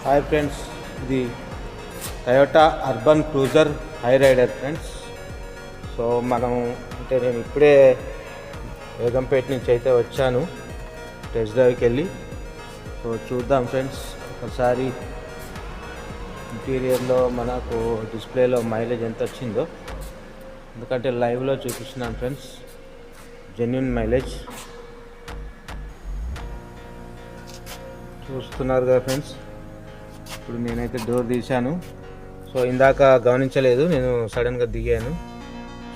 Hi friends, ఇది Toyota Urban Cruiser Hyryder friends. So నేను ఇప్పుడే బేగంపేట నుంచి అయితే వచ్చాను టెస్ట్ డ్రైవ్కి వెళ్ళి. సో చూద్దాం ఫ్రెండ్స్, ఒకసారి ఇంటీరియర్లో మనకు డిస్ప్లేలో మైలేజ్ ఎంత వచ్చిందో, ఎందుకంటే లైవ్లో చూపిస్తున్నాను ఫ్రెండ్స్, జెన్యూన్ మైలేజ్ చూస్తున్నారు కదా ఫ్రెండ్స్. ఇప్పుడు నేనైతే డోర్ తీశాను. సో ఇందాక గమనించలేదు, నేను సడన్గా దిగాను.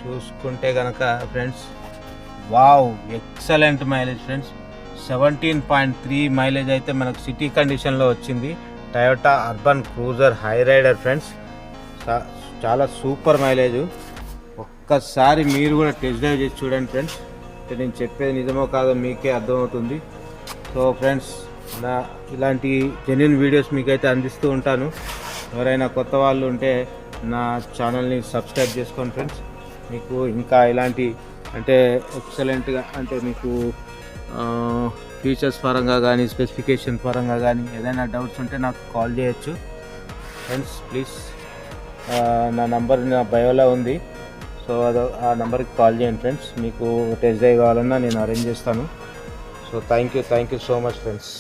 చూసుకుంటే కనుక friends, wow, excellent mileage friends. 17.3 mileage అయితే మనకు సిటీ కండిషన్లో వచ్చింది. Toyota Urban Cruiser Hyryder friends, చాలా సూపర్ మైలేజ్. ఒక్కసారి మీరు కూడా టెస్ట్ డ్రైవ్ చేసి చూడండి ఫ్రెండ్స్. నేను చెప్పేది నిజమో కాదో మీకే అర్థమవుతుంది. సో ఫ్రెండ్స్, ఇలాంటి జెన్యూన్ వీడియోస్ మీకైతే అందిస్తూ ఉంటాను. ఎవరైనా కొత్త వాళ్ళు ఉంటే నా ఛానల్ని సబ్స్క్రైబ్ చేసుకోండి ఫ్రెండ్స్. మీకు ఇంకా ఇలాంటి ఎక్సలెంట్గా మీకు ఫీచర్స్ పరంగా కానీ స్పెసిఫికేషన్ పరంగా కానీ ఏదైనా డౌట్స్ ఉంటే నాకు కాల్ చేయొచ్చు ఫ్రెండ్స్. ప్లీజ్, నా నంబర్ నా బయోలో ఉంది. సో ఆ నెంబర్కి కాల్ చేయండి ఫ్రెండ్స్. మీకు టెస్ట్ డ్రైవ్ కావాలన్నా నేను అరేంజ్ చేస్తాను. So thank you so much friends.